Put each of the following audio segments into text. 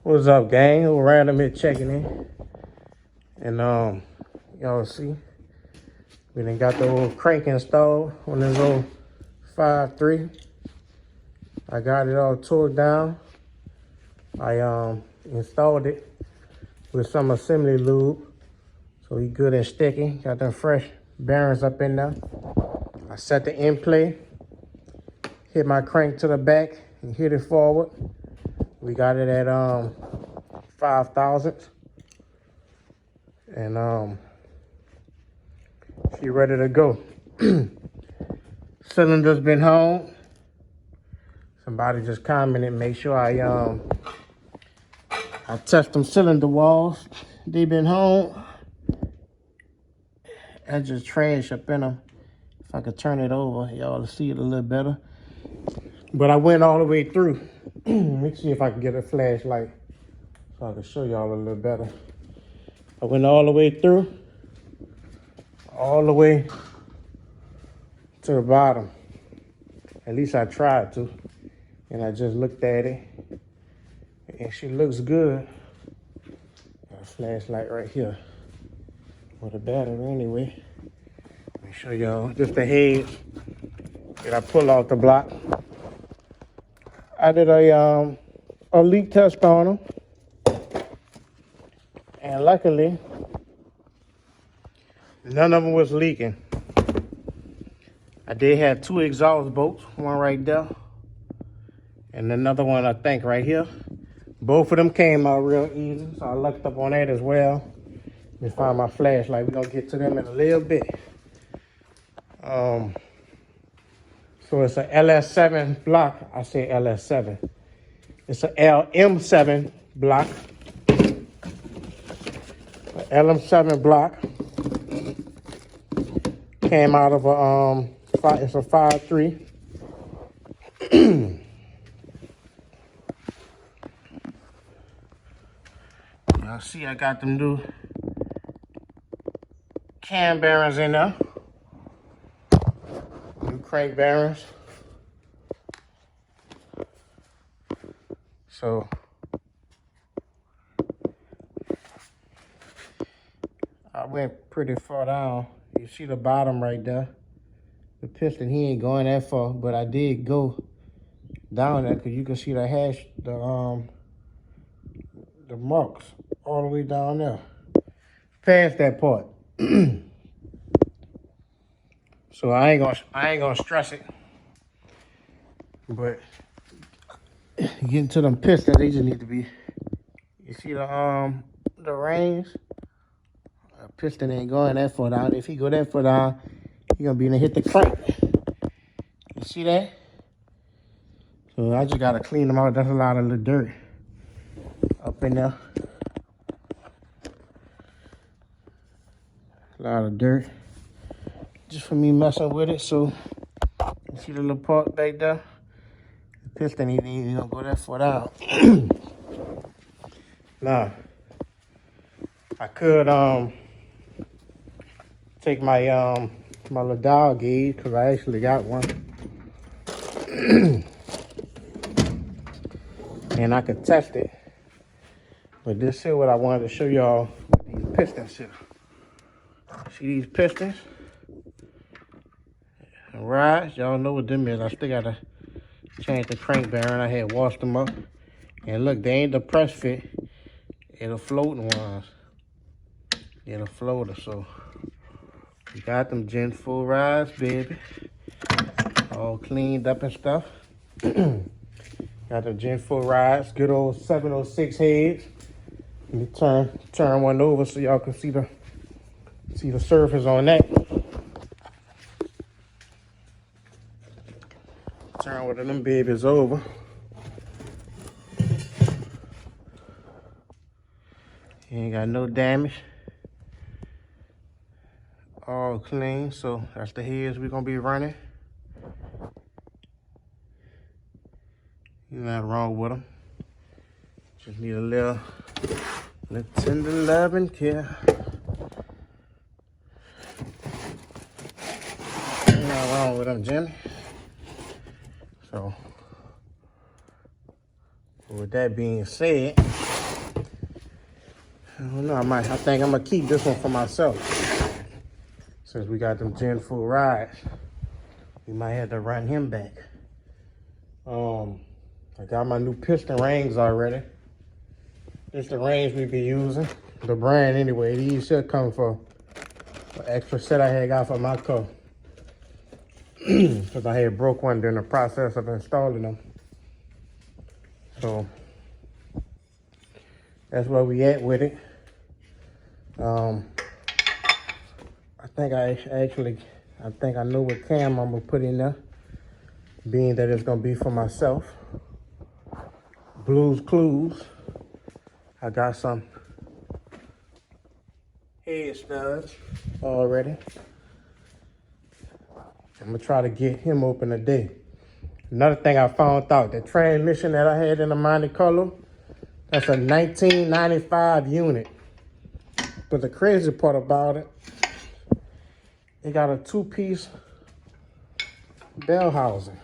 What's up, gang? Who random here checking in? And y'all see, we done got the old crank installed on this old 5.3. I got it all tore down. I installed it with some assembly lube, so he good and sticky. Got them fresh bearings up in there. I set the end plate, hit my crank to the back, and hit it forward. We got it at 5,000, and she ready to go. Cylinder's been home. Somebody just commented, make sure I test them cylinder walls. They been home. I just trash up in them. If I could turn it over, y'all see it a little better. But I went all the way through. Let me see if I can get a flashlight so I can show y'all a little better. I went all the way through, all the way to the bottom. At least I tried to. And I just looked at it, and she looks good. Got a flashlight right here with a battery anyway. Let me show y'all just the head that I pull off the block. I did a leak test on them, and luckily none of them was leaking. I did have 2 exhaust bolts, one right there and another one I think right here. Both of them came out real easy, so I looked up on that as well. Let me find my flashlight. We're gonna get to them in a little bit. So it's a LS7 block. I say LS7. It's a LM7 block. A LM7 block. Came out of a it's a 5.3. Y'all see I got them new cam bearings in there. New crank bearings. So I went pretty far down. You see the bottom right there. The piston, he ain't going that far, but I did go down there because you can see the hash, the marks all the way down there. Past that part. So I ain't gonna stress it. But getting to them pistons, they just need to be. You see the range? The piston ain't going that far down. If he go that far down, he gonna be gonna hit the crank. You see that? So I just gotta clean them out. That's a lot of the dirt up in there. A lot of dirt. Just for me messing with it. So you see the little part back there? The piston ain't even gonna go that far down. Now, I could take my my little dial gauge, because I actually got one. And I could test it. But this is what I wanted to show y'all with these pistons here. See these pistons? And rods, y'all know what them is. I still gotta change the crank bearing. I had washed them up. And look, they ain't the press fit. It'll floating ones. It'll floater, so we got them Gen 4 rods, baby. All cleaned up and stuff. Got the Gen 4 rods, good old 706 heads. Let me turn one over so y'all can see the surface on that. Turn one of them babies over. Ain't got no damage. All clean, so that's the heads we're gonna be running. Nothing wrong with them. Just need a little tender love and care. Nothing wrong with them, Jimmy. So, with that being said, don't know, I think I'm gonna keep this one for myself. Since we got them Gen 4 rides, we might have to run him back. I got my new piston rings already. This the rings we be using. The brand anyway. These should come for an extra set I had got for my car. Because I had broke one during the process of installing them. So that's where we at with it. I think I know what cam I'm gonna put in there, being that it's gonna be for myself. Blues Clues. I got some head studs already. I'm gonna try to get him open today. Another thing I found out, the transmission that I had in the Monte Carlo, that's a 1995 unit. But the crazy part about it, it got a 2-piece bell housing.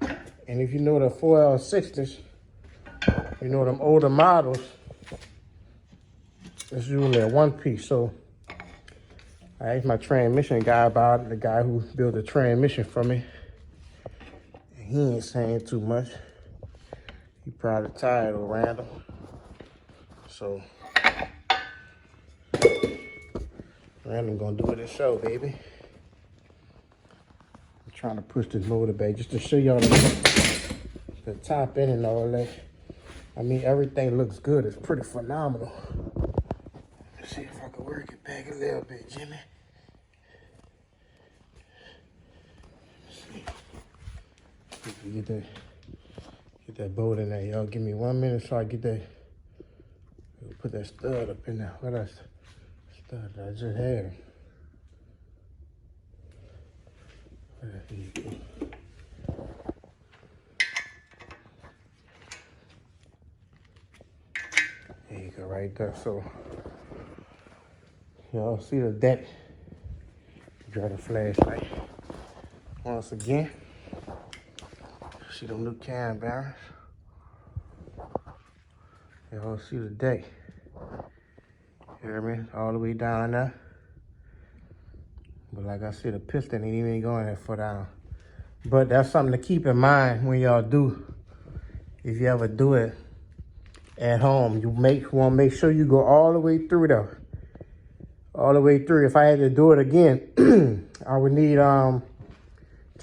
And if you know the 4L60s, you know them older models, it's usually a 1-piece. So I asked my transmission guy about it, the guy who built the transmission for me. And he ain't saying too much. He probably tired of random. So random gonna do it himself, baby. I'm trying to push this motor back just to show y'all the top end and all that. I mean, everything looks good. It's pretty phenomenal. Let's see if I can work it back a little bit, Jimmy. Let's see. Get that bolt in there, y'all. Give me 1 minute so I get that. Put that stud up in there. What else? Stud that I just had. There you go. There you go, right there. So y'all see the deck. Draw the flashlight once again. See them new cam bearings. Y'all see the deck. You hear me? All the way down there. But like I said, the piston ain't even going that far down. But that's something to keep in mind when y'all do. If you ever do it at home, you want to make sure you go all the way through there. All the way through. If I had to do it again, I would need to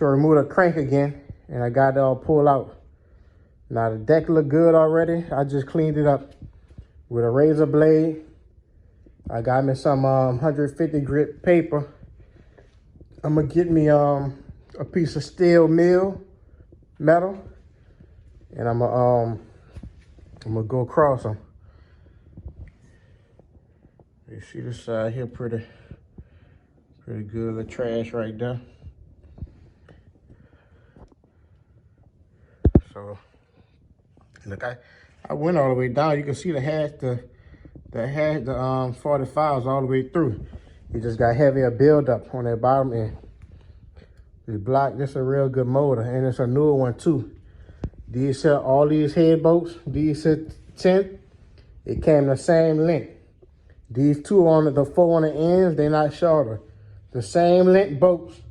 remove the crank again. And I got it all pulled out. Now the deck look good already. I just cleaned it up with a razor blade. I got me some 150 grit paper. I'm gonna get me a piece of steel metal, and I'm gonna go across them. You see this side here, pretty good. The trash right there. So look, I went all the way down. You can see the 45s all the way through. You just got heavier buildup on that bottom end. This block, this is a real good motor, and it's a newer one too. These all these head bolts, these 10, it came the same length. These two on the 4 on the ends, they're not shorter. The same length bolts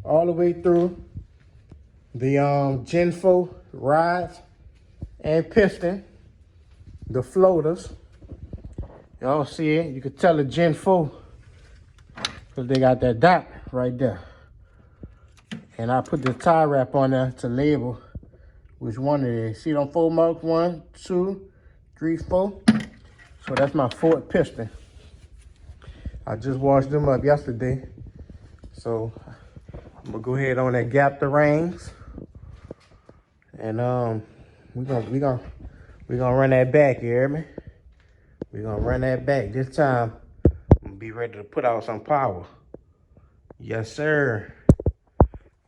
all the way through. The Gen 4 rods and piston, the floaters. Y'all see it? You can tell the Gen 4 because they got that dot right there. And I put the tie wrap on there to label which one it is. See them 4 marks? 1, 2, 3, 4. So that's my 4th piston. I just washed them up yesterday. So I'm gonna go ahead on that gap the rings. And we gonna run that back, you hear me? We're gonna run that back. This time, I'm gonna be ready to put out some power. Yes, sir.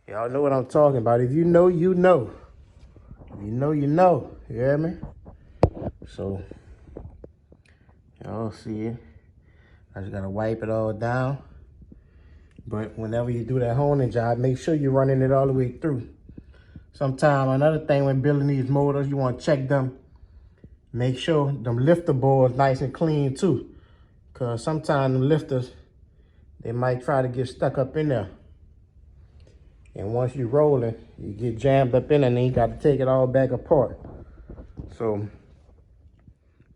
Y'all know what I'm talking about. If you know, you know. If you know, you know. You hear me? So, y'all see it. I just gotta wipe it all down. But whenever you do that honing job, make sure you're running it all the way through. Sometime, another thing when building these motors, you want to check them Make sure them lifter boards nice and clean too. Cause sometimes them lifters, they might try to get stuck up in there. And once you roll it, you get jammed up in it and then you got to take it all back apart. So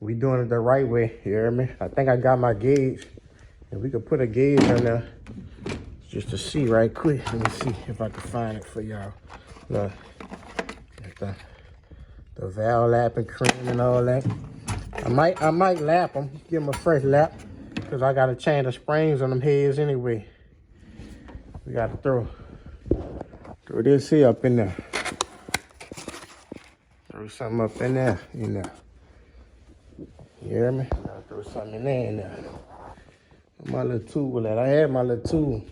we doing it the right way, you hear me? I think I got my gauge. And we could put a gauge on there just to see right quick. Let me see if I can find it for y'all. Look, the valve lap and cream and all that. I might lap them, give them a fresh lap, because I got to change the springs on them heads anyway. We got to throw this here up in there. Throw something up in there, you know. You hear me? Gotta throw something in there. My little tool that I had my little tool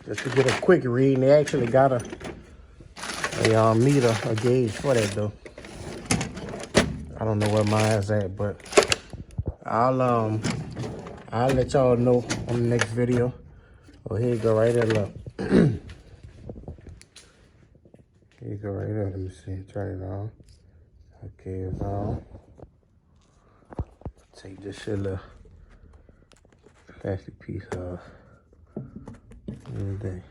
just to get a quick read, and they actually got a meter, a gauge for that though. I don't know where mine's at, but I'll let y'all know on the next video. Oh, here you go right there, look. Here you go right there. Let me see. Turn it on. Okay, it's on. Take this shit little plastic piece off. Everything.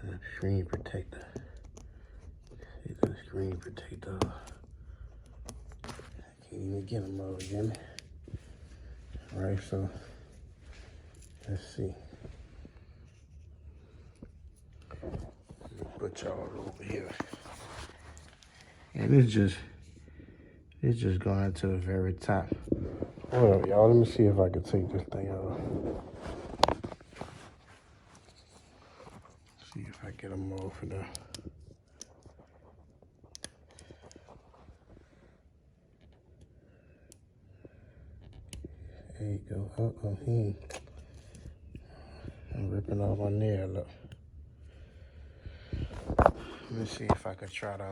And a screen protector. See the screen protector. I can't even get them all again. Alright, so let's see. Let me put y'all over here. And it's just going to the very top. Hold up, y'all. Let me see if I can take this thing off. See if I get them off of there. There you go. I'm ripping off my nail. Look. Let me see if I could try to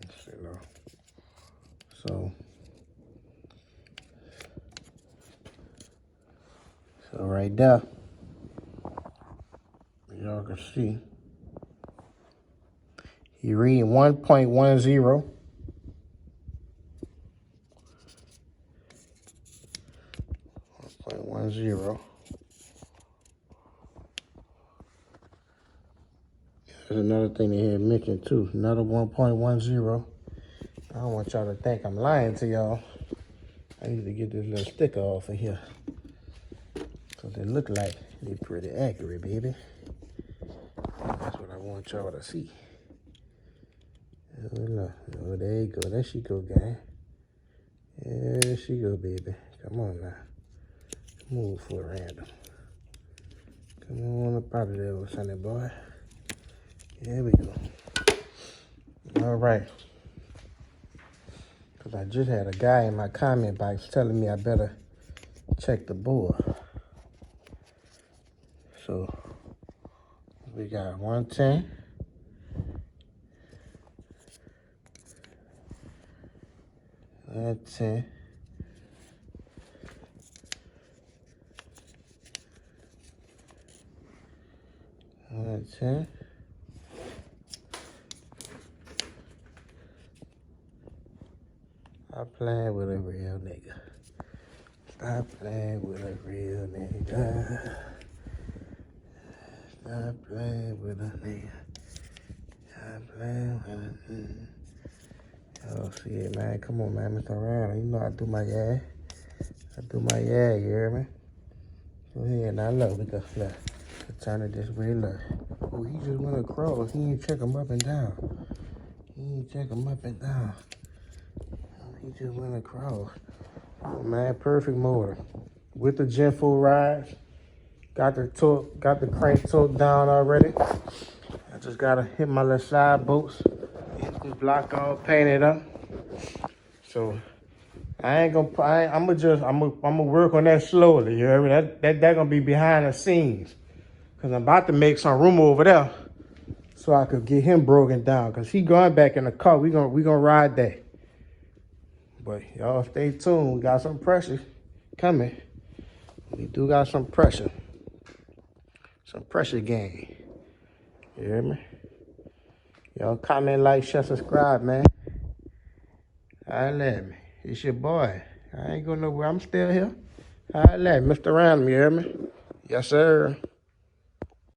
let's see, look. So right there, y'all can see he read 1.10. 1.10. There's another thing they had mentioned too, another 1.10. I don't want y'all to think I'm lying to y'all. I need to get this little sticker off of here. Cause they look like they pretty accurate, baby. That's what I want y'all to see. Oh, look. Oh, there you go. There she go, gang. Yeah, there she go, baby. Come on now. Move for random. Come on up out of there, little sonny boy. There we go. All right. Because I just had a guy in my comment box telling me I better check the board. So we got 110. 110. 110. Stop playing with a real nigga. Stop playing with a real nigga. Stop playing with a nigga. Stop playing with a nigga. Oh, shit, man. Come on, man. Mr. Around. You know I do my yeah. I do my yeah, you hear me? Go ahead. Now, look. We got look. Turn it this way. Look. Oh, he just went across. He ain't check him up and down. He ain't check him up and down. He just went across. Oh, man. Perfect motor. With the Genful rides. Got the torque, got the crank torque down already. I just gotta hit my little side bolts, get this block all painted up. So I'm gonna work on that slowly. You hear me? That gonna be behind the scenes, cause I'm about to make some room over there, so I could get him broken down. Cause he going back in the car. We gonna ride that. But y'all stay tuned. We got some pressure coming. We do got some pressure. Some pressure gain. You hear me? Y'all comment, like, share, subscribe, man. Holla at me. It's your boy. I ain't going nowhere. I'm still here. Holla at me. Mr. Random, you hear me? Yes, sir.